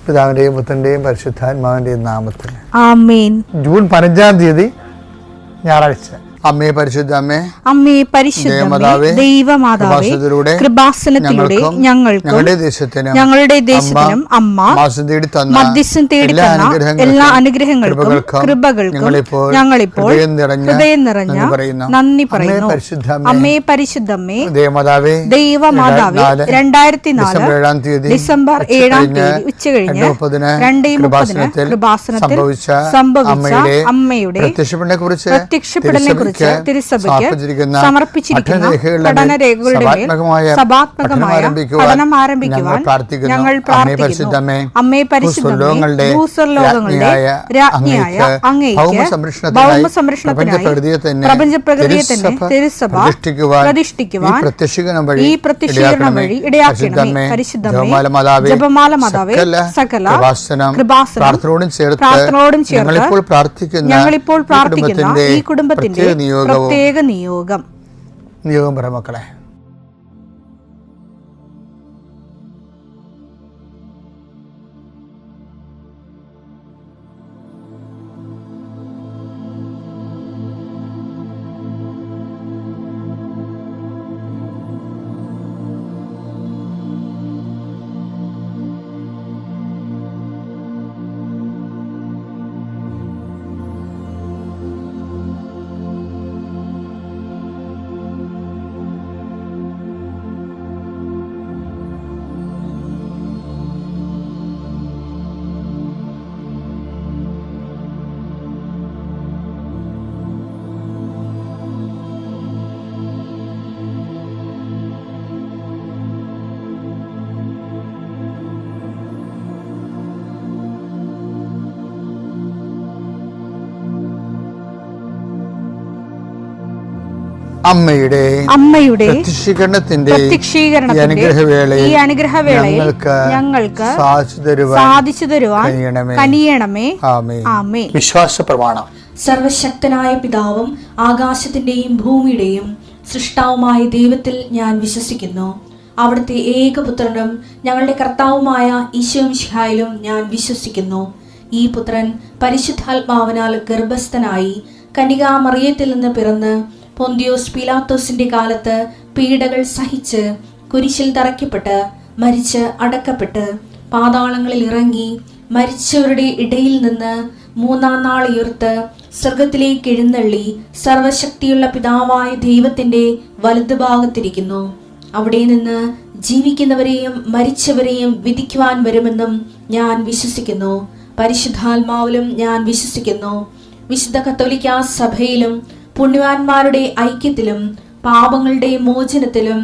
പിതാവിന്റെയും പുത്രന്റെയും പരിശുദ്ധാത്മാവിന്റെയും നാമത്തിൽ ആമേൻ. ജൂൺ 15-ാം തീയതി ഞായറാഴ്ച. അമ്മേ പരിശുദ്ധ അമ്മേ, അമ്മേ പരിശുദ്ധമേ, ദൈവമാതാവേ, കൃപാസനത്തിലൂടെ ഞങ്ങൾക്കും ഞങ്ങളുടെ ദേശത്തിനും അമ്മ മധ്യസ്ഥം തേടി തന്ന എല്ലാ അനുഗ്രഹങ്ങൾക്കും കൃപകൾക്കും ഞങ്ങളിപ്പോൾ ഹൃദയം നിറഞ്ഞ നന്ദി പറയുന്നു. അമ്മേ പരിശുദ്ധമേ, ദൈവമാതാവേ, 2004 ഡിസംബർ 7-ാം തീയതി ഉച്ചകഴിഞ്ഞ് 2:30 കൃപാസനത്തിൽ സംഭവിച്ച അമ്മയുടെ പ്രത്യക്ഷപ്പെടലിനെ കുറിച്ച് തിരുസഭയ്ക്ക് സമർപ്പിച്ചിരിക്കുന്ന പഠനരേഖകളുടെ മേൽ സഭാത്മകമായ പഠനം ആരംഭിക്കുവാൻ ഞങ്ങൾ പ്രാർത്ഥിക്കുന്നു. അമ്മേ പരിശുദ്ധമേ, ഭൂസ്വർലോകങ്ങളുടെ രാജ്ഞിയായ അങ്ങേയ്ക്ക് ഭൗമസംരക്ഷണത്തിനായി പ്രപഞ്ചപ്രകൃതിയെ തന്നെ തിരുസഭ പ്രതിഷ്ഠിക്കുവാൻ ഈ പ്രത്യക്ഷീകരണം വഴി ഇടയാക്കണമേ. പരിശുദ്ധമേ, ജപമാല മാതാവേ, സകല കൃപാസനം പ്രാർത്ഥനയോടും ചേർത്ത് ഞങ്ങളിപ്പോൾ പ്രാർത്ഥിക്കുന്ന ഈ കുടുംബത്തിന്റെ പ്രത്യേക നിയോഗം പറ മക്കളെ. അമ്മയുടെ പ്രത്യക്ഷീകരണത്തിന്റെ ഈ അനുഗ്രഹവേളയിൽ ഞങ്ങൾക്ക് സാധിച്ചു തരുവാൻ കനിയണമേ. ആമേൻ. വിശ്വാസ പ്രമാണം. സർവശക്തനായ പിതാവും ആകാശത്തിന്റെയും ഭൂമിയുടെയും സൃഷ്ടാവുമായ ദൈവത്തിൽ ഞാൻ വിശ്വസിക്കുന്നു. അവിടുത്തെ ഏകപുത്രനും ഞങ്ങളുടെ കർത്താവുമായ ഈശോമിശിഹായിലും ഞാൻ വിശ്വസിക്കുന്നു. ഈ പുത്രൻ പരിശുദ്ധാത്മാവിനാൽ ഗർഭസ്ഥനായി കന്യകാമറിയത്തിൽ നിന്ന് പിറന്ന് പൊന്തിയോസ് പീലാത്തോസിന്റെ കാലത്ത് പീഡകൾ സഹിച്ച് കുരിശിൽ തറയ്ക്കപ്പെട്ട് മരിച്ച് അടക്കപ്പെട്ട് പാതാളങ്ങളിൽ ഇറങ്ങി മരിച്ചവരുടെ ഇടയിൽ നിന്ന് 3-ാം നാൾ ഉയർത്ത് സ്വർഗത്തിലേക്ക് എഴുന്നള്ളി സർവശക്തിയുള്ള പിതാവായ ദൈവത്തിന്റെ വലതുഭാഗത്തിരിക്കുന്നു. അവിടെ നിന്ന് ജീവിക്കുന്നവരെയും മരിച്ചവരെയും വിധിക്കുവാൻ വരുമെന്നും ഞാൻ വിശ്വസിക്കുന്നു. പരിശുദ്ധാത്മാവിലും ഞാൻ വിശ്വസിക്കുന്നു. വിശുദ്ധ കത്തോലിക്കാ സഭയിലും പുണ്യവാന്മാരുടെ ഐക്യത്തിലും പാപങ്ങളുടെ മോചനത്തിലും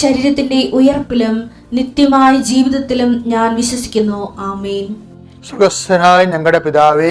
ശരീരത്തിന്റെ ഉയർപ്പിലും നിത്യമായ ജീവിതത്തിലും ഞാൻ വിശ്വസിക്കുന്നു. ആമേൻ. സുഖസ്ഥനായ ഞങ്ങളുടെ പിതാവേ,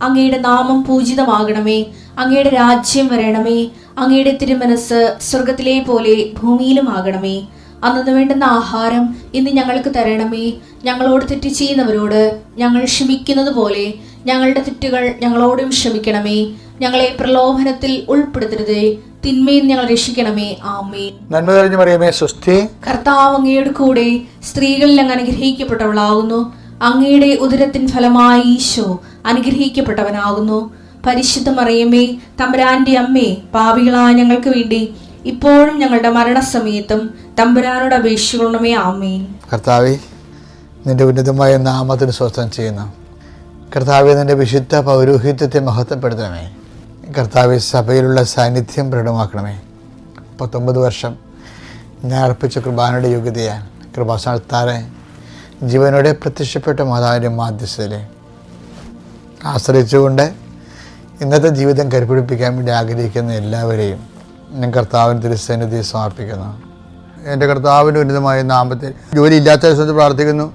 അങ്ങയുടെ നാമം പൂജിതമാകണമേ. അങ്ങയുടെ രാജ്യം വരണമേ. അങ്ങയുടെ തിരുമനസ് സ്വർഗത്തിലെ പോലെ ഭൂമിയിലും ആകണമേ. അന്നു വേണ്ടുന്ന ആഹാരം ഇന്ന് ഞങ്ങൾക്ക് തരണമേ. ഞങ്ങളോട് തെറ്റ് ചെയ്യുന്നവരോട് ഞങ്ങൾ ക്ഷമിക്കുന്നത് പോലെ ഞങ്ങളുടെ തെറ്റുകൾ ഞങ്ങളോടും ക്ഷമിക്കണമേ. ഞങ്ങളെ പ്രലോഭനത്തിൽ ഉൾപ്പെടുത്തരുതേ, തിന്മയിൽ ഞങ്ങൾ രക്ഷിക്കണമേ. ആമേൻ. നന്മ നിറഞ്ഞ മറിയമേ, സ്വസ്തി. കർത്താവ് അങ്ങയുടെ കൂടെ സ്ത്രീകളിൽ അങ്ങ് അനുഗ്രഹിക്കപ്പെട്ടവളാകുന്നു. അങ്ങയുടെ ഉദരത്തിൻ ഫലമായി ഈശോ അനുഗ്രഹിക്കപ്പെട്ടവനാകുന്നു. പരിശുദ്ധ മറിയമേ, തമ്പുരാന്റെ അമ്മേ, പാപികളായ ഞങ്ങൾക്ക് വേണ്ടി ഇപ്പോഴും ഞങ്ങളുടെ മരണസമയത്തും തമ്പുരാനോട് അപേക്ഷിക്കണമേ. ആമേൻ. കർത്താവേ, നിന്റെ ഉന്നതമായ നാമത്തിന് സ്വസ്ഥം ചെയ്യുന്നു. കർത്താവെ, നിന്റെ വിശുദ്ധ പൗരോഹിത്യത്തെ മഹത്വപ്പെടുത്തണമേ. കർത്താവെ, സഭയിലുള്ള സാന്നിധ്യം പ്രകടമാക്കണമേ. 19 വർഷം ഞാൻ അർപ്പിച്ച കൃപാനയുടെ യോഗ്യതയാൽ കൃപാസ്ഥാനത്താറെ ജീവനോടെ പ്രത്യക്ഷപ്പെട്ട മാതാവിൻ്റെ മാധ്യസ്ഥതയിൽ ആശ്രയിച്ചുകൊണ്ട് ഇന്നത്തെ ജീവിതം കരുപിടിപ്പിക്കാൻ വേണ്ടി ആഗ്രഹിക്കുന്ന എല്ലാവരെയും ഞാൻ കർത്താവിന് തിരുസന്നിധി സമർപ്പിക്കുന്നു. എൻ്റെ കർത്താവിൻ്റെ ഉന്നതമായ നാമത്തിൽ ജോലി ഇല്ലാത്ത ദിവസത്തിൽ പ്രാർത്ഥിക്കുന്നു.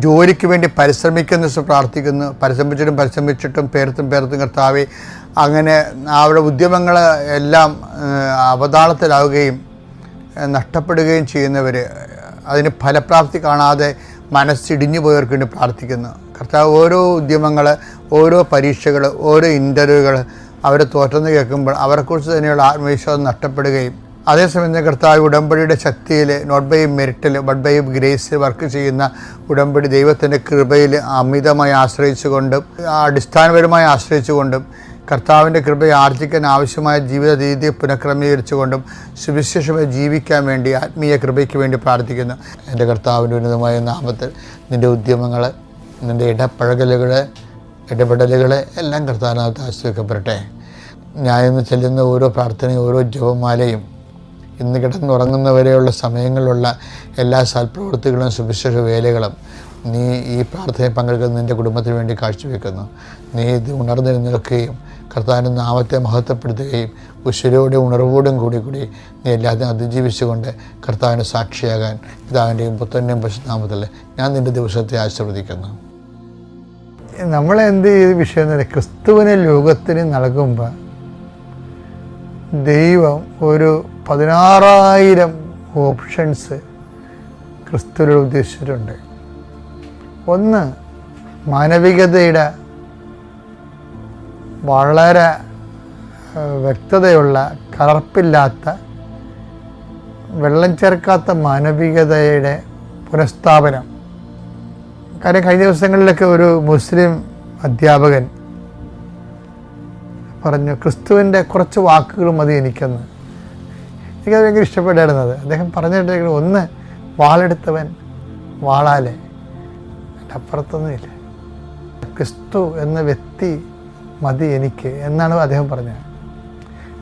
ജോലിക്ക് വേണ്ടി പരിശ്രമിക്കുന്ന പ്രാർത്ഥിക്കുന്നു. പരിശ്രമിച്ചിട്ടും പേർത്തും കർത്താവെ, അങ്ങനെ അവരുടെ ഉദ്യമങ്ങൾ എല്ലാം അവതാളത്തിലാവുകയും നഷ്ടപ്പെടുകയും ചെയ്യുന്നവർ, അതിന് ഫലപ്രാപ്തി കാണാതെ മനസ്സിടിഞ്ഞു പോയവർക്ക് വേണ്ടി പ്രാർത്ഥിക്കുന്നു. കർത്താവ്, ഓരോ ഉദ്യമങ്ങൾ, ഓരോ പരീക്ഷകൾ, ഓരോ ഇൻ്റർവ്യൂകൾ അവർ തോറ്റെന്ന് കേൾക്കുമ്പോൾ അവരെക്കുറിച്ച് തന്നെയുള്ള ആത്മവിശ്വാസം നഷ്ടപ്പെടുകയും അതേസമയം കർത്താവ് ഉടമ്പടിയുടെ ശക്തിയിൽ നോട്ട് ബൈ മെറിറ്റിൽ ബട്ട് ബൈ ഗ്രേസ് വർക്ക് ചെയ്യുന്ന ഉടമ്പടി ദൈവത്തിൻ്റെ കൃപയിൽ അമിതമായി ആശ്രയിച്ചുകൊണ്ടും അടിസ്ഥാനപരമായി ആശ്രയിച്ചുകൊണ്ടും കർത്താവിൻ്റെ കൃപയെ ആർജിക്കാൻ ആവശ്യമായ ജീവിത രീതിയെ പുനഃക്രമീകരിച്ചുകൊണ്ടും സുവിശേഷമായി ജീവിക്കാൻ വേണ്ടി ആത്മീയ കൃപയ്ക്ക് വേണ്ടി പ്രാർത്ഥിക്കുന്നു. എൻ്റെ കർത്താവിൻ്റെ ഉന്നതമായ നാമത്തിൽ നിൻ്റെ ഉദ്യമങ്ങൾ, നിൻ്റെ ഇടപെടലുകൾ എല്ലാം കർത്താവിനകത്ത് ആശ്രയിക്കപ്പെടട്ടെ. ഞാൻ ഇന്ന് ചെല്ലുന്ന ഓരോ പ്രാർത്ഥനയും ഓരോ ജപമാലയും ഇന്ന് കിടന്നുറങ്ങുന്നവരെയുള്ള സമയങ്ങളിലുള്ള എല്ലാ സൽപ്രവൃത്തികളും സുവിശേഷ വേലകളും നീ ഈ പ്രാർത്ഥനയിൽ പങ്കെടുക്കുന്ന നിൻ്റെ കുടുംബത്തിന് വേണ്ടി കാഴ്ചവെക്കുന്നു. നീ ഇത് ഉണർന്നെഴുന്നേൽക്കുകയും കർത്താവിൻ്റെ നാമത്തെ മഹത്വപ്പെടുത്തുകയും ഉശിരോടെ ഉണർവോടും കൂടി നീ എല്ലാത്തിനും അതിജീവിച്ചുകൊണ്ട് കർത്താവിന് സാക്ഷിയാകാൻ പിതാവിൻ്റെയും പുത്രൻ്റെയും പരിശുദ്ധനാമത്തിൽ ഞാൻ നിൻ്റെ ദിവസത്തെ ആശീർവദിക്കുന്നു. നമ്മളെന്ത് ഈ വിഷയം തന്നെ ക്രിസ്തുവിനെ ലോകത്തിന് നൽകുമ്പോൾ ദൈവം ഒരു 16,000 ഓപ്ഷൻസ് ക്രിസ്തുവിനോട് ഉദ്ദേശിച്ചിട്ടുണ്ട്. ഒന്ന്, മാനവികതയുടെ വളരെ വ്യക്തതയുള്ള, കലർപ്പില്ലാത്ത, വെള്ളം ചേർക്കാത്ത മാനവികതയുടെ പുനഃസ്ഥാപനം. കാര്യം കഴിഞ്ഞ ദിവസങ്ങളിലൊക്കെ ഒരു മുസ്ലിം അധ്യാപകൻ പറഞ്ഞു, ക്രിസ്തുവിൻ്റെ കുറച്ച് വാക്കുകൾ മതി എനിക്കെന്ന്. എനിക്കത് ഭയങ്കര ഇഷ്ടപ്പെട്ടായിരുന്നത്. അദ്ദേഹം പറഞ്ഞിട്ടുണ്ടെങ്കിൽ, ഒന്ന്, വാളെടുത്തവൻ വാളാലെ, അപ്പുറത്തൊന്നുമില്ല. ക്രിസ്തു എന്ന വ്യക്തി മതി എനിക്ക് എന്നാണ് അദ്ദേഹം പറഞ്ഞത്.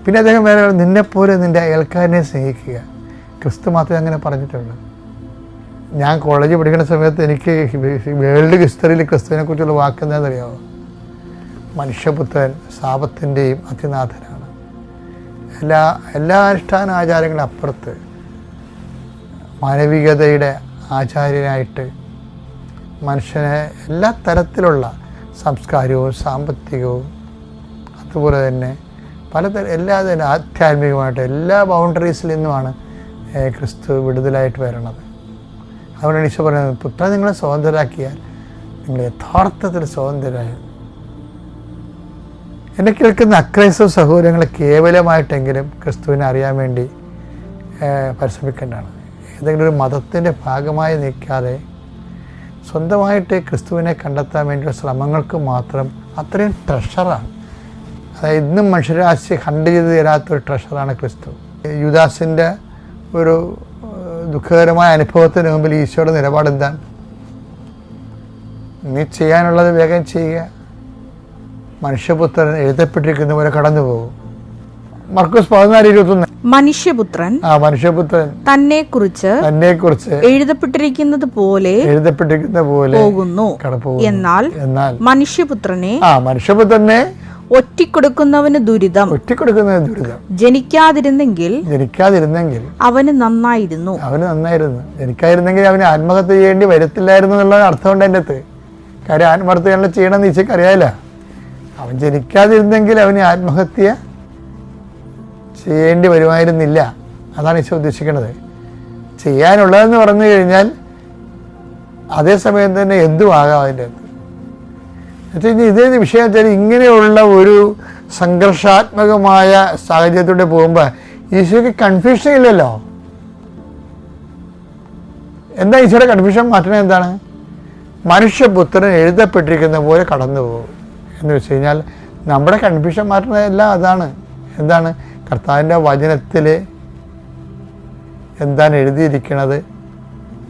പിന്നെ അദ്ദേഹം വേറെ, നിന്നെപ്പോലെ നിൻ്റെ അയൽക്കാരനെ സ്നേഹിക്കുക. ക്രിസ്തു മാത്രമേ അങ്ങനെ പറഞ്ഞിട്ടുള്ളൂ. ഞാൻ കോളേജിൽ പഠിക്കുന്ന സമയത്ത് എനിക്ക് വേൾഡ് ഹിസ്റ്ററിയിൽ ക്രിസ്തുവിനെ കുറിച്ചുള്ള വാക്ക് എന്താണെന്നറിയാമോ? മനുഷ്യപുത്രൻ ശാപത്തിൻ്റെയും അതിനാഥനാണ്. എല്ലാ അനുഷ്ഠാന ആചാരങ്ങളും അപ്പുറത്ത് മാനവികതയുടെ ആചാര്യനായിട്ട് മനുഷ്യനെ എല്ലാ തരത്തിലുള്ള സംസ്കാരവും സാമ്പത്തികവും അതുപോലെ തന്നെ എല്ലാതരം ആധ്യാത്മികമായിട്ട് എല്ലാ ബൗണ്ടറീസിൽ നിന്നുമാണ് ക്രിസ്തു വിടുതലായിട്ട് വരണത്. അതുകൊണ്ടാണ് ഈശോ പറയുന്നത്, പുത്രൻ നിങ്ങളെ സ്വതന്ത്രരാക്കിയാൽ നിങ്ങൾ യഥാർത്ഥത്തിൽ സ്വതന്ത്രരായി. എന്നെ കേൾക്കുന്ന അക്രൈസ്തവ സഹോദരങ്ങളെ കേവലമായിട്ടെങ്കിലും ക്രിസ്തുവിനെ അറിയാൻ വേണ്ടി പരിശ്രമിക്കേണ്ടതാണ്. ഏതെങ്കിലും ഒരു മതത്തിൻ്റെ ഭാഗമായി നിൽക്കാതെ സ്വന്തമായിട്ട് ക്രിസ്തുവിനെ കണ്ടെത്താൻ വേണ്ടിയുള്ള ശ്രമങ്ങൾക്ക് മാത്രം അത്രയും ട്രഷറാണ്. അതായത് ഇന്നും മനുഷ്യരാശി കണ്ടു ചെയ്ത് തരാത്തൊരു ട്രഷറാണ് ക്രിസ്തു. യൂദാസിൻ്റെ ഒരു ദുഃഖകരമായ അനുഭവത്തിന് മുമ്പിൽ ഈശോയുടെ നിലപാട് എന്താണ്? നീ ചെയ്യാനുള്ളത് വേഗം ചെയ്യുക, മനുഷ്യപുത്രൻ എഴുതപ്പെട്ടിരിക്കുന്ന പോലെ കടന്നു പോകും. മർക്കോസ് 14:21. മനുഷ്യപുത്രൻ തന്നെക്കുറിച്ച് എഴുതപ്പെട്ടിരിക്കുന്നത് പോലെ പോകുന്നു. എന്നാൽ മനുഷ്യപുത്രനെ ഒറ്റിക്കൊടുക്കുന്നവന് ദുരിതം. ജനിക്കാതിരുന്നെങ്കിൽ അവന് നന്നായിരുന്നു. ജനിക്കാതിരുന്നെങ്കിൽ അവന് ആത്മഹത്യ ചെയ്യേണ്ടി വരത്തില്ലായിരുന്നു എന്നുള്ള അർത്ഥമുണ്ട് എൻ്റെ അകത്ത്. കാര്യം ആത്മഹത്യ ചെയ്യണമെന്ന് ഈശോയ്ക്ക് അറിയാമല്ല. അവൻ ജനിക്കാതിരുന്നെങ്കിൽ അവന് ആത്മഹത്യ ചെയ്യേണ്ടി വരുമായിരുന്നില്ല. അതാണ് ഈശോ ഉദ്ദേശിക്കുന്നത്. ചെയ്യാനുള്ളതെന്ന് പറഞ്ഞു കഴിഞ്ഞാൽ അതേസമയം തന്നെ എന്തും ആകാം അതിൻ്റെ അകത്ത്. എന്നുവെച്ചാൽ ഇതേ വിഷയം വെച്ചാൽ ഇങ്ങനെയുള്ള ഒരു സംഘർഷാത്മകമായ സാഹചര്യത്തിലൂടെ പോകുമ്പോൾ ഈശോയ്ക്ക് കൺഫ്യൂഷൻ ഇല്ലല്ലോ. എന്താ ഈശോയുടെ കൺഫ്യൂഷൻ മാറ്റണത്? എന്താണ്? മനുഷ്യപുത്രൻ എഴുതപ്പെട്ടിരിക്കുന്ന പോലെ കടന്നു പോകും എന്ന് വെച്ച് കഴിഞ്ഞാൽ നമ്മുടെ കൺഫ്യൂഷൻ മാറ്റുന്നതെല്ലാം അതാണ്. എന്താണ്? കർത്താവിൻ്റെ വചനത്തിൽ എന്താണ് എഴുതിയിരിക്കുന്നത്?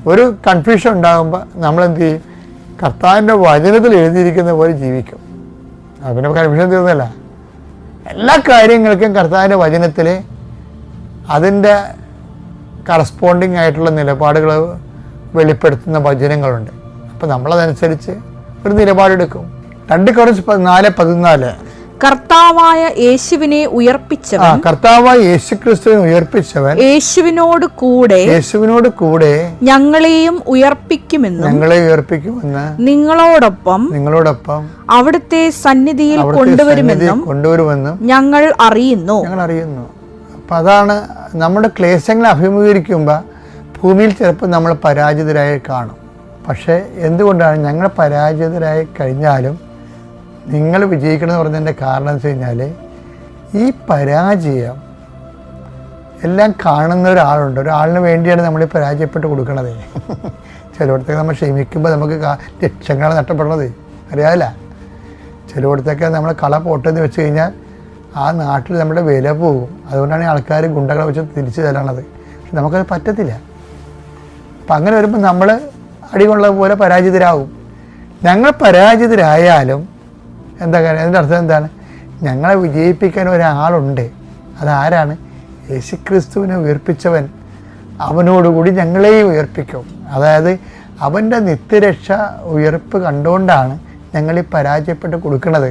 ഒരു കൺഫ്യൂഷൻ ഉണ്ടാകുമ്പോൾ നമ്മളെന്ത് ചെയ്യും? കർത്താവിൻ്റെ വചനത്തിൽ എഴുതിയിരിക്കുന്ന പോലെ ജീവിക്കും. പിന്നെ കൺഫ്യൂഷൻ തീർന്നല്ല. എല്ലാ കാര്യങ്ങൾക്കും കർത്താവിൻ്റെ വചനത്തിൽ അതിൻ്റെ കറസ്പോണ്ടിങ് ആയിട്ടുള്ള നിലപാടുകൾ വെളിപ്പെടുത്തുന്ന വചനങ്ങളുണ്ട്. അപ്പം നമ്മളതനുസരിച്ച് ഒരു നിലപാടെടുക്കും. 2 Corinthians 4:14. കർത്താവായ യേശുവിനെ ഉയർപ്പിച്ചവൻ, കർത്താവായ യേശുക്രിസ്തുവിനെ ഉയർപ്പിച്ചവൻ യേശുവിനോട് കൂടെ ഞങ്ങളെയും ഉയർപ്പിക്കുമെന്ന് നിങ്ങളോടൊപ്പം അവിടുത്തെ സന്നിധിയിൽ കൊണ്ടുവരുമെന്നും ഞങ്ങൾ അറിയുന്നു. അപ്പം അതാണ് നമ്മുടെ ക്ലേശങ്ങളെ അഭിമുഖീകരിക്കുമ്പോൾ ഭൂമിയിൽ ചിലപ്പോൾ നമ്മൾ പരാജിതരായി കാണും. പക്ഷേ എന്തുകൊണ്ടാണ് ഞങ്ങൾ പരാജിതരായി കഴിഞ്ഞാലും നിങ്ങൾ വിജയിക്കണമെന്ന് പറഞ്ഞതിൻ്റെ കാരണം എന്ന് വെച്ച് കഴിഞ്ഞാൽ ഈ പരാജയം എല്ലാം കാണുന്ന ഒരാളുണ്ട്. ഒരാളിന് വേണ്ടിയാണ് നമ്മൾ ഈ പരാജയപ്പെട്ട് കൊടുക്കണത്. ചിലയിടത്തേക്ക് നമ്മൾ ക്ഷമിക്കുമ്പോൾ നമുക്ക് ലക്ഷങ്ങളാണ് നഷ്ടപ്പെടുന്നത്, അറിയാമല്ല. ചിലയിടത്തൊക്കെ നമ്മൾ കള പോട്ടെന്ന് വെച്ച് കഴിഞ്ഞാൽ ആ നാട്ടിൽ നമ്മുടെ വില പോകും. അതുകൊണ്ടാണ് ഈ ആൾക്കാർ ഗുണ്ടകളെ വെച്ച് തിരിച്ചു തരണത്. പക്ഷെ നമുക്കത് പറ്റത്തില്ല. അപ്പം അങ്ങനെ വരുമ്പോൾ നമ്മൾ അടികൊള്ളത് പോലെ പരാജിതരാകും. ഞങ്ങൾ പരാജിതരായാലും എന്താ കാര്യം? അതിൻ്റെ അർത്ഥം എന്താണ്? ഞങ്ങളെ വിജയിപ്പിക്കാൻ ഒരാളുണ്ട്. അതാരാണ്? യേശുക്രിസ്തുവിനെ ഉയർപ്പിച്ചവൻ. അവനോടുകൂടി ഞങ്ങളെയും ഉയർപ്പിക്കും. അതായത് അവൻ്റെ നിത്യരക്ഷ ഉയർപ്പ് കണ്ടുകൊണ്ടാണ് ഞങ്ങൾ ഈ പരാജയപ്പെട്ട് കൊടുക്കുന്നത്.